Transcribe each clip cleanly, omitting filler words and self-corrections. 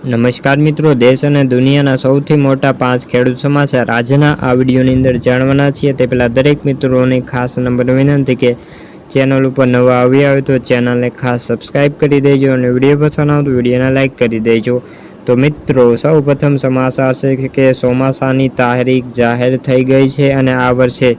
નમસ્કાર મિત્રો, દેશ અને દુનિયાના સૌથી મોટા 5 ખેડૂત સમાચાર આજના આ વિડીયોની અંદર જાણવાના છીએ. તે પહેલાં દરેક મિત્રોને ખાસ નંબર વિનંતી કે ચેનલ ઉપર નવા આવ્યા હોય તો ચેનલને ખાસ સબસ્ક્રાઈબ કરી દેજો અને વિડીયો પસંદ આવે તો વિડીયોને લાઇક કરી દેજો. તો મિત્રો, સૌ પ્રથમ સમાચાર છે કે ચોમાસાની તારીખ જાહેર થઈ ગઈ છે અને આ વર્ષે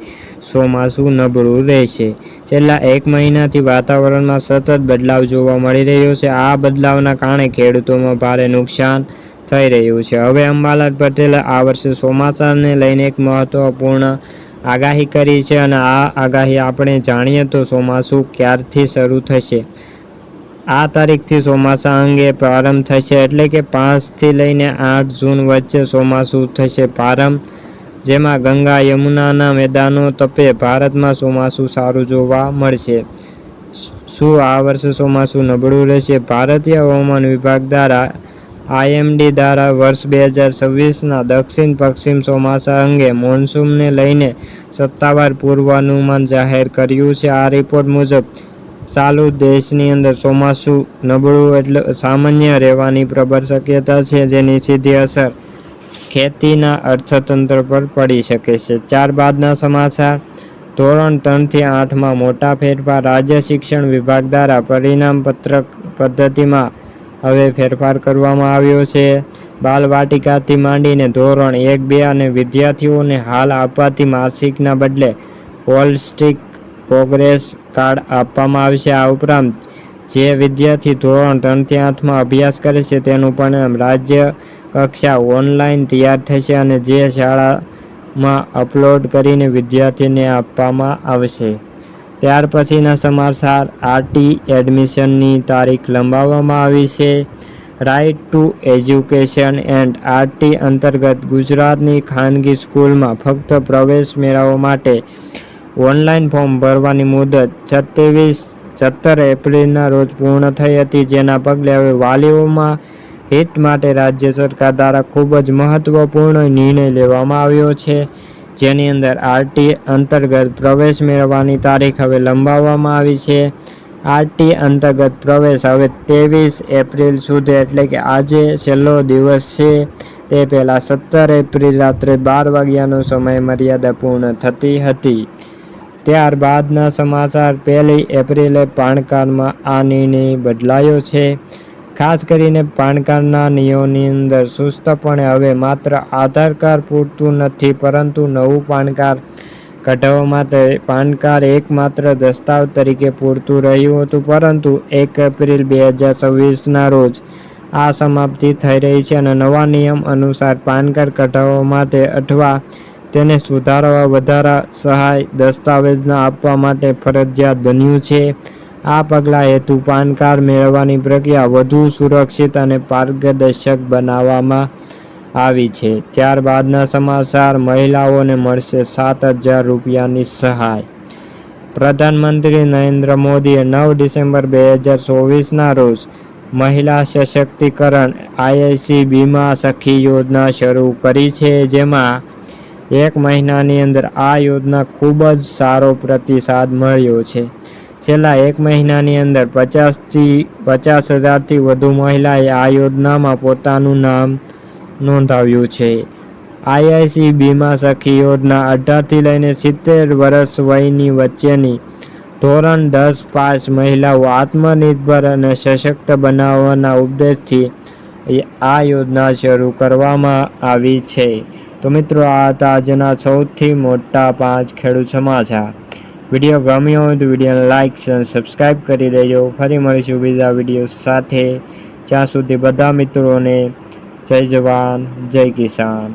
ચોમાસું નબળું રહેશે. છેલ્લા 1 મહિનાથી વાતાવરણમાં સતત બદલાવ જોવા મળી રહ્યો છે. આ બદલાવના કારણે ખેડૂતોમાં ભારે નુકસાન થઈ રહ્યું છે. હવે અંબાલાલ પટેલે આ વર્ષે ચોમાસાને લઈને એક મહત્વપૂર્ણ આગાહી કરી છે અને આ આગાહી આપણે જાણીએ તો ચોમાસું ક્યારથી શરૂ થશે. આ તારીખથી ચોમાસા અંગે પ્રારંભ થશે, એટલે કે 5 થી લઈને 8 જૂન વચ્ચે ચોમાસું થશે પ્રારંભ, જેમાં ગંગા યમુનાના મેદાનો તપે ભારતમાં ચોમાસું સારું જોવા મળશે. શું આ વર્ષે ચોમાસું નબળું રહેશે? ભારતીય હવામાન વિભાગ દ્વારા IMD દ્વારા વર્ષ 2026ના દક્ષિણ પશ્ચિમ ચોમાસા અંગે મોન્સૂનને લઈને સત્તાવાર પૂર્વાનુમાન જાહેર કર્યું છે. આ રિપોર્ટ મુજબ ચાલુ દેશની અંદર ચોમાસું નબળું એટલે સામાન્ય રહેવાની પ્રબળ શક્યતા છે, જેની સીધી અસર ખેતીના અર્થતંત્ર પર પડી શકે છે. ત્યારબાદના સમાચાર, ધોરણ 3 થી 8માં મોટા ફેરફાર. રાજ્ય શિક્ષણ વિભાગ દ્વારા પરિણામ પત્રક પદ્ધતિમાં હવે ફેરફાર કરવામાં આવ્યો છે. બાલવાટિકાથી માંડીને ધોરણ 1, 2 અને વિદ્યાર્થીઓને હાલ આપવાથી માર્કશીટના બદલે હોલિસ્ટિક પ્રોગ્રેસ કાર્ડ આપવામાં આવશે. આ ઉપરાંત જે વિદ્યાર્થી ધોરણ 3 થી 8માં અભ્યાસ કરે છે તેનું પરિણામ રાજ્ય કક્ષા ઓનલાઈન તૈયાર થશે અને જે શાળામાં અપલોડ કરીને વિદ્યાર્થીને આપવામાં આવશે. ત્યાર પછીના સમાચાર, RT એડમિશનની તારીખ લંબાવવામાં આવી છે. Right to education and RT અંતર્ગત ગુજરાતની ખાનગી સ્કૂલમાં ફક્ત પ્રવેશ મેળવવા માટે ઓનલાઈન ફોર્મ ભરવાની મુદત 17 એપ્રિલના રોજ પૂર્ણ થઈ હતી, જેના પગલે હવે વાલીઓમાં હિત માટે રાજ્ય સરકાર દ્વારા ખૂબ જ મહત્વપૂર્ણ નિર્ણય લેવામાં આવ્યો છે, જેની અંદર RT અંતર્ગત પ્રવેશ મેળવવાની તારીખ હવે લંબાવવામાં આવી છે. RT અંતર્ગત પ્રવેશ હવે 23 એપ્રિલ સુધી, એટલે કે આજે છેલ્લો દિવસ છે, તે પહેલાં 17 એપ્રિલ રાત્રે 12 વાગ્યાનો સમય મર્યાદા પૂર્ણ થતી હતી. ત્યારબાદના સમાચાર, 1 એપ્રિલે પાન કાર્ડમાં આ નિર્ણય બદલાયો છે. ખાસ કરીને પાન કાર્ડના નિયમોની અંદર ચુસ્તપણે હવે માત્ર આધાર કાર્ડ પૂરતું નથી, પરંતુ નવું પાન કાર્ડ કઢાવવા માટે પાન કાર્ડ એકમાત્ર દસ્તાવેજ તરીકે પૂરતું રહ્યું હતું, પરંતુ 1 એપ્રિલ 2026ના રોજ આ સમાપ્તિ થઈ રહી છે અને નવા નિયમ અનુસાર પાન કાર્ડ કઢાવવા માટે અથવા તેને સુધારવા વધારા સહાય દસ્તાવેજના આપવા માટે ફરજિયાત બન્યું છે. આ પગલાં હેતુ પાન કાર્ડ મેળવવાની પ્રક્રિયા વધુ સુરક્ષિત અને પારદર્શક બનાવવામાં આવી છે. ત્યારબાદના સમાચાર, મહિલાઓને મળશે 7,000 રૂપિયાની સહાય. પ્રધાનમંત્રી નરેન્દ્ર મોદીએ 9 ડિસેમ્બર 2024ના રોજ મહિલા સશક્તિકરણ ICBમાં સખી યોજના શરૂ કરી છે, જેમાં 1 મહિનાની અંદર આ યોજના ખૂબ જ સારો પ્રતિસાદ મળ્યો છે. છેલ્લા 1 મહિનાની અંદર 50,000થી વધુ મહિલાએ આ યોજનામાં પોતાનું નામ નોંધાવ્યું છે. ICBમાં સખી યોજના 18 થી લઈને 70 વર્ષ વયની વચ્ચેની ધોરણ 10 પાસ મહિલાઓ આત્મનિર્ભર અને સશક્ત બનાવવાના ઉદ્દેશથી આ યોજના શરૂ કરવામાં આવી છે. તો મિત્રો, આ હતા આજના સૌથી મોટા 5 ખેડૂત સમાચાર. વિડીયો ગમ્યો હોય તો વિડીયોને લાઇક અને સબસ્ક્રાઈબ કરી દેજો. ફરી મળીશું બીજા વિડીયો સાથે. ત્યાં સુધી બધા મિત્રોને જય જવાન, જય કિસાન.